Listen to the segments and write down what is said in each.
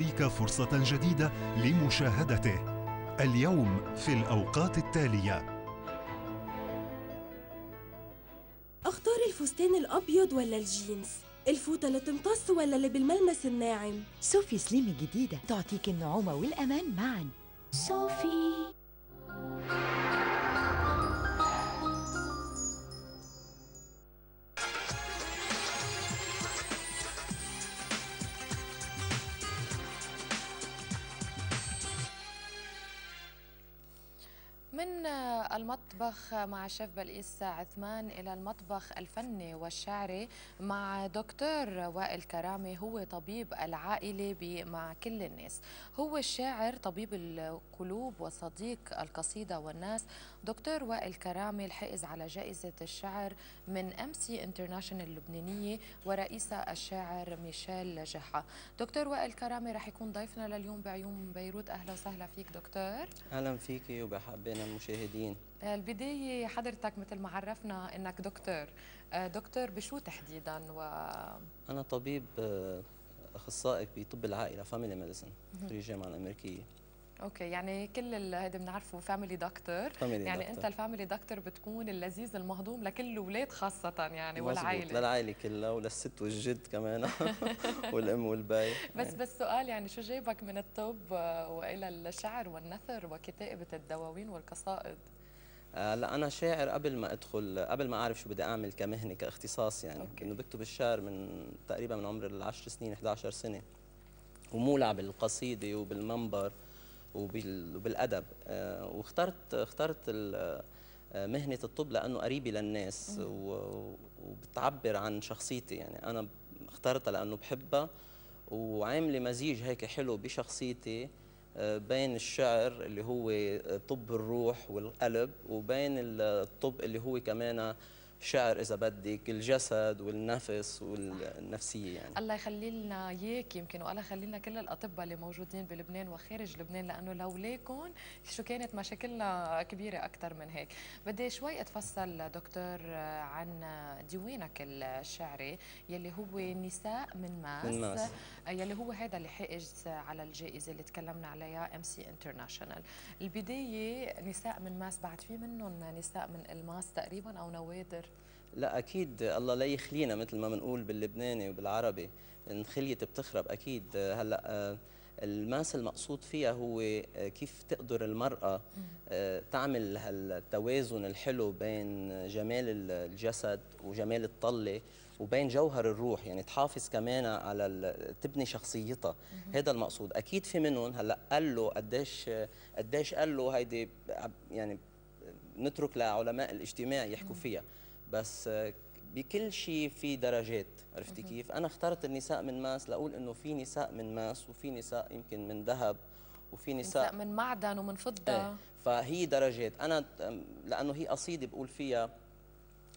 لك فرصة جديدة لمشاهدته اليوم في الأوقات التالية. أختار الفستان الأبيض ولا الجينز؟ الفوطة اللي تمتص ولا اللي بالملمس الناعم؟ صوفي سليم الجديدة تعطيك النعومة والأمان معا. صوفي. من المطبخ مع الشيف بلقيس عثمان إلى المطبخ الفني والشعري مع دكتور وائل كرامي. هو طبيب العائلة مع كل الناس، هو الشاعر طبيب القلوب وصديق القصيدة والناس. دكتور وائل كرامي الحائز على جائزة الشعر من أمسي انترناشونال اللبنانية ورئيسها الشاعر ميشيل جحا. دكتور وائل كرامي رح يكون ضيفنا لليوم بعيون بيروت. أهلا وسهلا فيك دكتور. أهلا فيكي وبحبنا المشاهدين. البداية حضرتك مثل ما عرفنا انك دكتور، دكتور بشو تحديدا؟ أنا طبيب أخصائي بطب العائلة فاميلي ميديسن خريج الجامعة الأمريكية. اوكي، يعني كل هذا بنعرفه فاميلي دكتور، يعني دكتور. انت الفاميلي دكتور بتكون اللذيذ المهضوم لكل الاولاد خاصة يعني والعائلة، للعائلة كلها وللست والجد كمان والام والباي. بس سؤال، يعني شو جايبك من الطب والى الشعر والنثر وكتابة الدواوين والقصائد؟ لا أنا شاعر قبل ما أعرف شو بدي أعمل كمهنة كاختصاص، يعني إنه بكتب الشعر من تقريبا من عمر 10 سنين 11 سنة، ومولع بالقصيدة وبالمنبر وبالأدب. واخترت مهنة الطب لأنه قريبة للناس وبتعبر عن شخصيتي. يعني أنا اخترتها لأنه بحبها وعاملة مزيج هيك حلو بشخصيتي بين الشعر اللي هو طب الروح والقلب وبين الطب اللي هو كمان شعر إذا بدك الجسد والنفس والنفسية. يعني الله يخلي لنا إياك يمكن، والله يخلي لنا كل الأطباء اللي موجودين بلبنان وخارج لبنان، لأنه لولاكم شو كانت مشاكلنا كبيرة أكثر من هيك. بدي شوي أتفصل دكتور عن ديوانك الشعري يلي هو نساء من ماس. يلي هو هذا اللي حائز على الجائزة اللي تكلمنا عليها أمسي انترناشونال. البداية نساء من ماس، بعد في منهم نساء من الماس تقريبا أو نوادر؟ لا أكيد، الله لا يخلينا مثل ما بنقول باللبناني وبالعربي، انخليت بتخرب. أكيد هلا الماس المقصود فيها هو كيف تقدر المرأة تعمل هالتوازن الحلو بين جمال الجسد وجمال الطلة وبين جوهر الروح، يعني تحافظ كمان على تبني شخصيتها. هذا المقصود. أكيد في منهم هلا قال له قديش قال له هيدي، يعني نترك لعلماء الاجتماع يحكوا فيها، بس بكل شيء في درجات. عرفتي كيف؟ أنا اخترت النساء من ماس لأقول إنه في نساء من ماس وفي نساء يمكن من ذهب وفي نساء من معدن ومن فضة. فهي درجات. أنا لأنه هي قصيدة بقول فيها: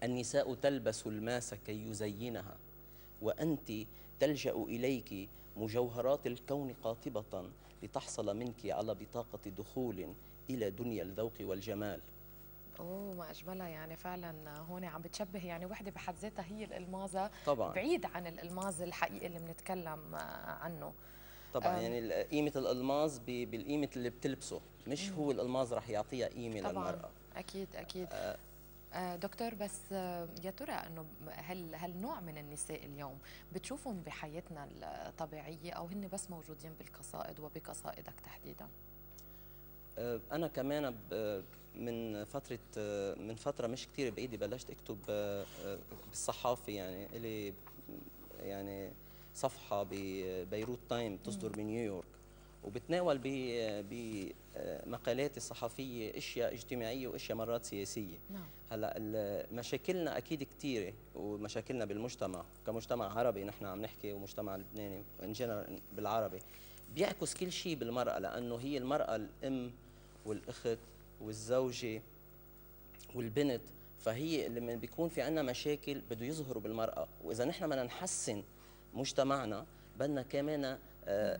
النساء تلبس الماس كي يزينها، وأنت تلجأ إليك مجوهرات الكون قاطبة لتحصل منك على بطاقة دخول إلى دنيا الذوق والجمال. اوه ما اجملها، يعني فعلا هون عم بتشبه يعني وحده بحد ذاتها هي الالمازه طبعا، بعيد عن الالماز الحقيقي اللي بنتكلم عنه. طبعا يعني قيمه الالماز بالقيمه اللي بتلبسه، مش هو الالماز رح يعطيها قيمه طبعا للمراه. اكيد اكيد. دكتور، بس يا ترى انه هل نوع من النساء اليوم بتشوفهم بحياتنا الطبيعيه او هن بس موجودين بالقصائد وبقصائدك تحديدا؟ انا كمان من فتره مش كثير بعيده بلشت اكتب بالصحافه. يعني الي يعني صفحه ببيروت تايم تصدر من نيويورك، وبتناول بمقالاتي الصحفيه اشياء اجتماعيه واشياء مرات سياسيه. نعم. هلا مشاكلنا اكيد كثيره، ومشاكلنا بالمجتمع كمجتمع عربي نحن عم نحكي، ومجتمع لبناني ان جنرال بالعربي بيعكس كل شيء بالمراه، لانه هي المراه الام والاخت والزوجه والبنت. فهي لما بيكون في عندنا مشاكل بده يظهروا بالمراه، واذا نحن بدنا نحسن مجتمعنا بدنا كمان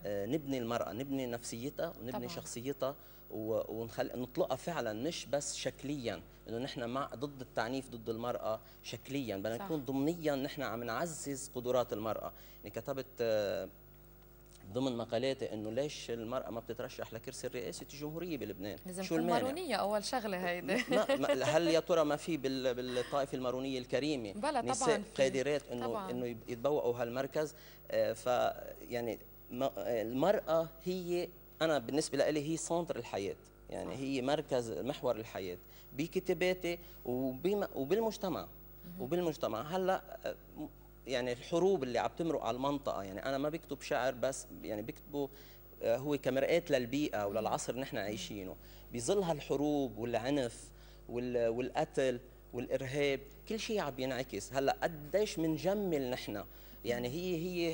نبني المراه، نبني نفسيتها ونبني طبعا شخصيتها ونطلقها فعلا، مش بس شكليا انه نحن ضد التعنيف ضد المراه شكليا، بدنا نكون ضمنيا نحن عم نعزز قدرات المراه. يعني كتبت ضمن مقالاتي انه ليش المراه ما بتترشح لكرسي الرئاسه الجمهوريه بلبنان؟ لازم شو تكون المانع؟ مارونيه اول شغله هيدي. هل يا ترى ما في بالطائفه المارونيه الكريمه بلا طبعا نساء في. قادرات طبعاً. انه يتبوأوا هالمركز؟ يعني المراه هي، انا بالنسبه لي هي سنتر الحياه، يعني هي مركز محور الحياه بكتاباتي وبالمجتمع. هلا يعني الحروب اللي عم تمرق على المنطقه، يعني انا ما بكتب شعر بس، يعني بكتبه هو كمرآة للبيئه وللعصر اللي نحن عايشينه، بظل هالحروب والعنف والقتل والارهاب، كل شيء عم ينعكس. هلا قديش بنجمل نحن، يعني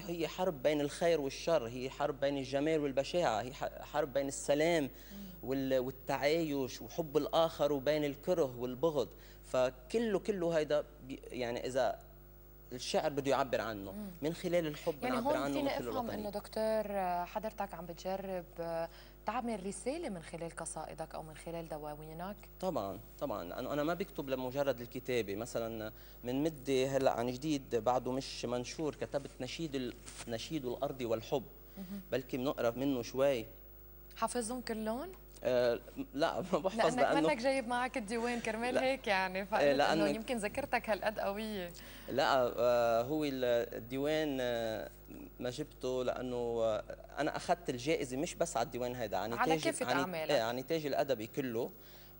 هي حرب بين الخير والشر، هي حرب بين الجمال والبشاعه، هي حرب بين السلام والتعايش وحب الاخر، وبين الكره والبغض. فكله هيدا يعني اذا الشعر بده يعبر عنه من خلال الحب، يعني بنعبر هون عنه فينا من خلال افهم انه الوطنية. دكتور حضرتك عم بتجرب تعمل رساله من خلال قصائدك او من خلال دواوينك؟ طبعا انا ما بكتب لمجرد الكتابه. مثلا من مده هلا عن جديد بعده مش منشور، كتبت نشيد الارض والحب، بلكي بنقرا منه شوي. حافظهم كلهم؟ لا ما بحفظ لانك منك جايب معك الديوان كرمال هيك يعني، فقلت انه يمكن ذاكرتك هالقد قويه. لا هو الديوان ما جبته لانه انا اخذت الجائزه مش بس على الديوان هيدا، على كافه اعمالك، عن نتاج الادبي كله،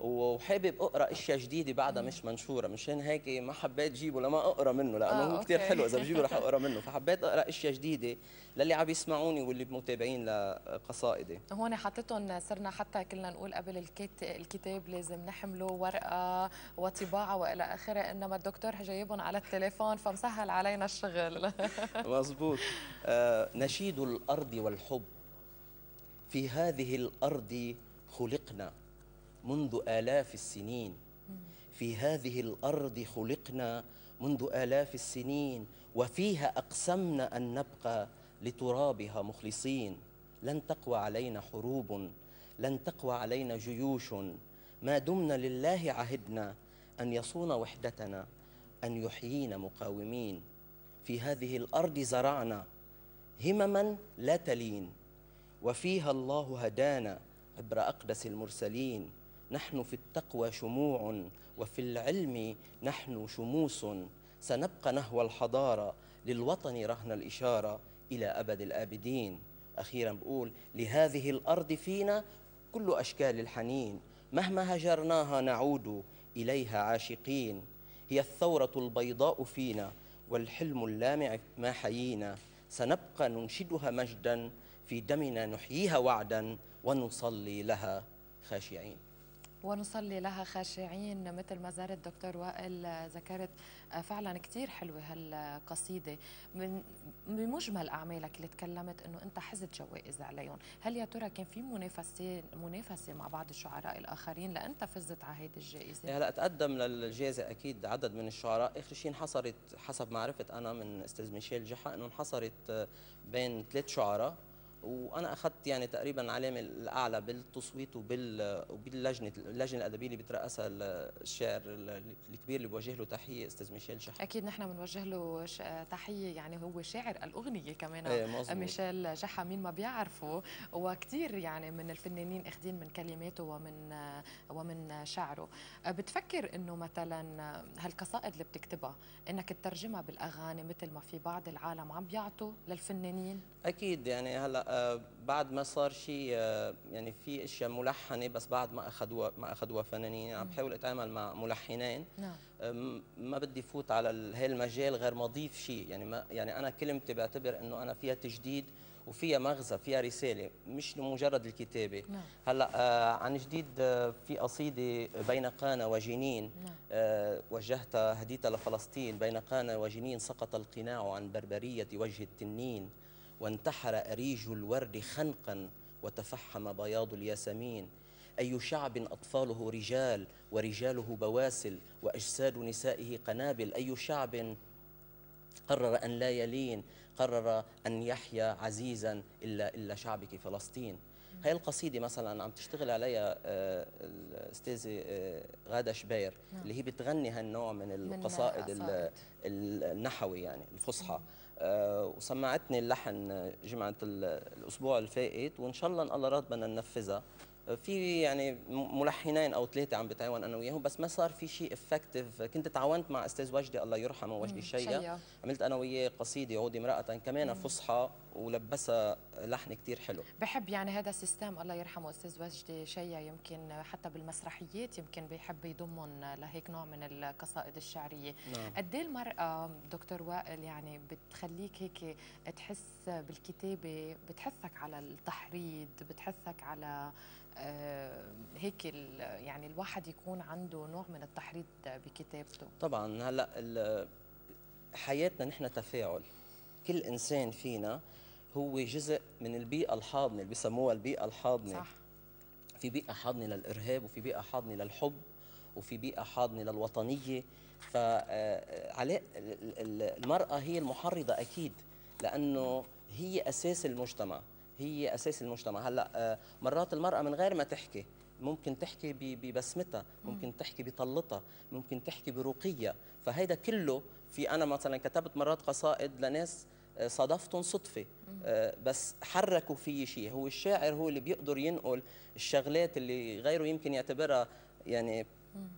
وحابب اقرا اشياء جديده بعدها مش منشوره، مشان هيك ما حبيت جيبه لما اقرا منه، لانه هو كثير حلو، اذا بجيبه رح اقرا منه، فحبيت اقرا اشياء جديده للي عم يسمعوني واللي متابعين لقصائدي. هون حطيتهم، صرنا حتى كلنا نقول قبل الكتاب لازم نحمله ورقه وطباعه والى اخره، انما الدكتور جايبهم على التليفون فمسهل علينا الشغل. مزبوط. نشيد الارض والحب، في هذه الارض خلقنا منذ آلاف السنين، في هذه الأرض خلقنا منذ آلاف السنين، وفيها أقسمنا أن نبقى لترابها مخلصين. لن تقوى علينا حروب، لن تقوى علينا جيوش، ما دمنا لله عهدنا أن يصون وحدتنا، أن يحيينا مقاومين. في هذه الأرض زرعنا همما لا تلين، وفيها الله هدانا عبر أقدس المرسلين. نحن في التقوى شموع، وفي العلم نحن شموس، سنبقى نهوى الحضارة، للوطن رهن الإشارة إلى أبد الآبدين. أخيرا بقول لهذه الأرض فينا كل أشكال الحنين، مهما هجرناها نعود إليها عاشقين. هي الثورة البيضاء فينا والحلم اللامع ما حيينا، سنبقى ننشدها مجدا، في دمنا نحييها وعدا، ونصلي لها خاشعين. ونصلي لها خاشعين، مثل ما زارت دكتور وائل ذكرت فعلا كثير حلوه هالقصيده. من بمجمل اعمالك اللي تكلمت انه انت حزت جوائز عليهم، هل يا ترى كان في منافسه مع بعض الشعراء الاخرين لانت فزت على هيدي الجائزه؟ هلا تقدم للجائزه اكيد عدد من الشعراء، اخر شيء انحصرت حسب معرفة انا من استاذ ميشيل جحا انه انحصرت بين 3 شعراء، وانا اخذت يعني تقريبا علامه الاعلى بالتصويت اللجنه الادبيه اللي بترأسها الشاعر الكبير اللي بوجه له تحيه استاذ ميشيل جحا. اكيد نحن بنوجه له تحيه، يعني هو شاعر الاغنيه كمان. ميشيل جحا مين ما بيعرفه، وكثير يعني من الفنانين اخذين من كلماته ومن شعره. بتفكر انه مثلا هالقصائد اللي بتكتبها انك تترجمها بالاغاني مثل ما في بعض العالم عم بيعطوا للفنانين؟ اكيد، يعني هلا بعد ما صار شيء يعني في اشياء ملحنه بس بعد ما اخذوها فنانين، عم بحاول اتعامل مع ملحنين. نعم. ما بدي فوت على هي المجال غير ما اضيف شيء، يعني ما يعني انا كلمتي بعتبر انه انا فيها تجديد وفيها مغزى، فيها رساله مش لمجرد الكتابه. نعم. هلا عن جديد في قصيده بين قانا وجنين. نعم. وجهتها هديتها لفلسطين. بين قانا وجنين سقط القناع عن بربريه وجه التنين، وانتحر أريج الورد خنقا وتفحم بياض الياسمين. أي شعب أطفاله رجال ورجاله بواسل وأجساد نسائه قنابل. أي شعب قرر أن لا يلين، قرر أن يحيا عزيزا إلا شعبك فلسطين. هاي القصيدة مثلا عم تشتغل عليها الأستاذة غادة شبير، اللي هي بتغني هالنوع من القصائد النحوي يعني الفصحى. وسمعتني اللحن جمعة الأسبوع الفائت، وإن شاء الله إن الله راد بدنا ننفذها. في يعني ملحنين او ثلاثه عم بتعاون انا وياهم، بس ما صار في شيء افكتيف. كنت تعاونت مع استاذ وجدي الله يرحمه، وجدي شيا، عملت انا وياه قصيده عودي امراه كمان فصحى ولبسها لحن كثير حلو. بحب يعني هذا السيستم الله يرحمه استاذ وجدي شيا، يمكن حتى بالمسرحيات يمكن بيحب يضمهم لهيك نوع من القصائد الشعريه. نعم. قد ايه المراه دكتور وائل يعني بتخليك هيك تحس بالكتابه، بتحثك على التحريض، بتحثك على هيك يعني الواحد يكون عنده نوع من التحريض بكتابته؟ طبعا هلا حياتنا نحن تفاعل، كل انسان فينا هو جزء من البيئه الحاضنه اللي بسموها البيئه الحاضنه. صح. في بيئه حاضنه للارهاب، وفي بيئه حاضنه للحب، وفي بيئه حاضنه للوطنيه. فعلاء المراه هي المحرضه اكيد، لانه هي اساس المجتمع، هي اساس المجتمع. هلا مرات المراه من غير ما تحكي ممكن تحكي ببسمتها، ممكن تحكي بطلتها، ممكن تحكي برقيه. فهيدا كله في انا مثلا كتبت مرات قصائد لناس صادفتهم صدفه، بس حركوا في شيء. هو الشاعر هو اللي بيقدر ينقل الشغلات اللي غيره يمكن يعتبرها يعني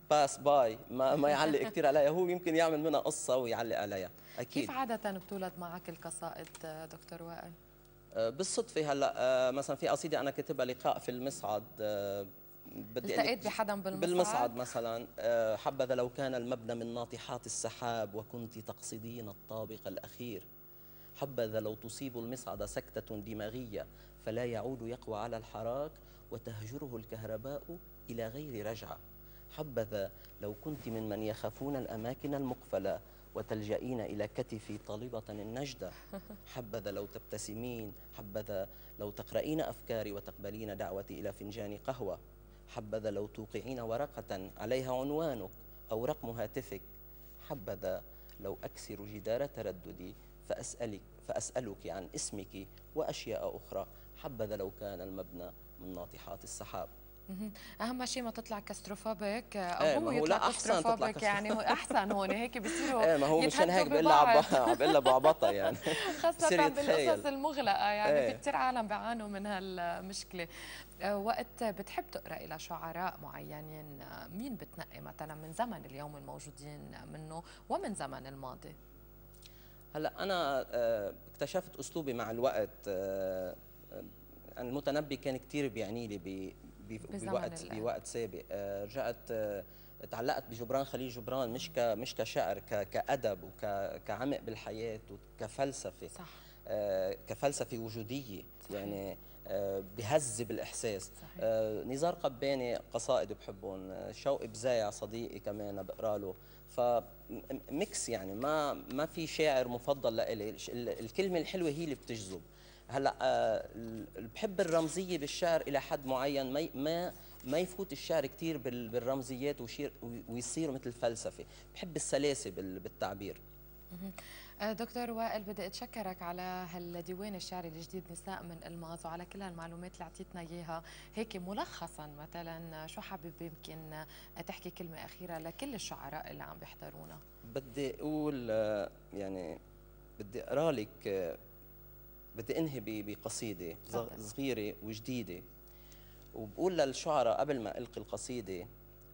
باس باي، ما يعلق كثير عليها، هو يمكن يعمل منها قصه ويعلق عليها. اكيد. كيف عاده بتولد معك القصائد دكتور وائل؟ بالصدفه. هلا مثلا في قصيده انا كاتبها لقاء في المصعد، بدي التقيت بحدا بالمصعد مثلا. حبذا لو كان المبنى من ناطحات السحاب وكنت تقصدين الطابق الاخير. حبذا لو تصيب المصعد سكتة دماغية فلا يعود يقوى على الحراك وتهجره الكهرباء إلى غير رجعة. حبذا لو كنت ممن يخافون الأماكن المقفلة وتلجئين إلى كتفي طالبة النجدة. حبذا لو تبتسمين، حبذا لو تقرأين أفكاري وتقبلين دعوتي إلى فنجان قهوة. حبذا لو توقعين ورقة عليها عنوانك أو رقم هاتفك. حبذا لو أكسر جدار ترددي فأسألك عن اسمك وأشياء أخرى. حبذا لو كان المبنى من ناطحات السحاب. اهم شيء ما تطلع كاستروفوبيك او هو ما هو يطلع لا كاستروفوبيك، يعني هو احسن هون هيك بصيروا ما هو مشان هيك بقول لها بعبطها يعني خاصة بالقصص المغلقة، يعني في كثير عالم بيعانوا من هالمشكلة. وقت بتحب تقرا الى شعراء معينين، مين بتنقي مثلا من زمن اليوم الموجودين منه ومن زمن الماضي؟ هلا انا اكتشفت اسلوبي مع الوقت. المتنبي كان كثير بيعني لي بوقت سابق. رجعت تعلقت بجبران خليل جبران، مش كشعر، كأدب وكعمق بالحياة وكفلسفة. صح. كفلسفة وجودية. صحيح. يعني بهذب الإحساس. نزار قباني قصائد بحبهم، شوقي بزايع صديقي كمان بقرا له. فميكس يعني ما في شاعر مفضل لإلي، الكلمة الحلوة هي اللي بتجذب. هلا بحب الرمزيه بالشعر الى حد معين، ما يفوت الشعر كثير بالرمزيات ويصير مثل فلسفه. بحب السلاسه بالتعبير. دكتور وائل، بدي اتشكرك على هالديوان الشعري الجديد نساء من الماس، وعلى كل هالمعلومات اللي اعطيتنا اياها. هيك ملخصا مثلا شو حابب يمكن تحكي كلمه اخيره لكل الشعراء اللي عم بيحضرونا؟ بدي اقول يعني بدي اقرا لك، بدي انهي بقصيده صغيره وجديده، وبقول للشعراء قبل ما القي القصيده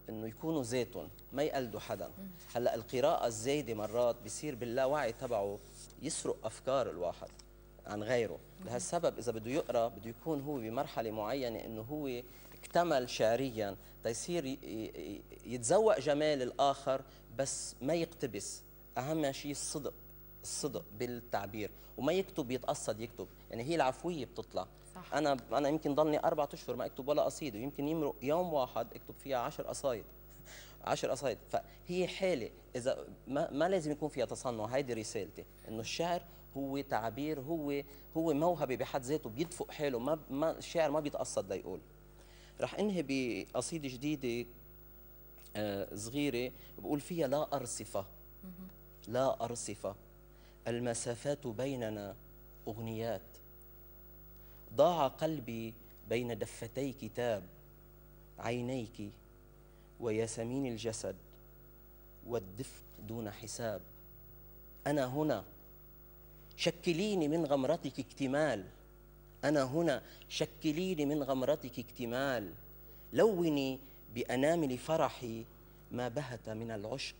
انه يكونوا ذاتهم، ما يقلدوا حدا. هلا القراءه الزايده مرات بيصير باللاوعي تبعه يسرق افكار الواحد عن غيره. لهالسبب اذا بده يقرا بده يكون هو بمرحله معينه انه هو اكتمل شعريا تيصير يتذوق جمال الاخر بس ما يقتبس. اهم شيء الصدق بالتعبير، وما يكتب يتقصد يكتب. يعني هي العفويه بتطلع. صح. انا يمكن ضلني 4 أشهر ما اكتب ولا قصيده، ويمكن يمرق يوم واحد اكتب فيها 10 قصايد 10 قصايد. فهي حاله، اذا ما لازم يكون فيها تصنع. هيدي رسالتي، انه الشعر هو تعبير، هو موهبه بحد ذاته، بيدفق حاله. ما الشاعر ما بيتقصد ليقول. رح انهي بقصيده جديده صغيره بقول فيها لا ارصفه، لا ارصفه، المسافات بيننا أغنيات. ضاع قلبي بين دفتي كتاب، عينيك وياسمين الجسد والدفء دون حساب. أنا هنا شكليني من غمرتك اكتمال، أنا هنا شكليني من غمرتك اكتمال، لوني بأنامل فرحي ما بهت من العشق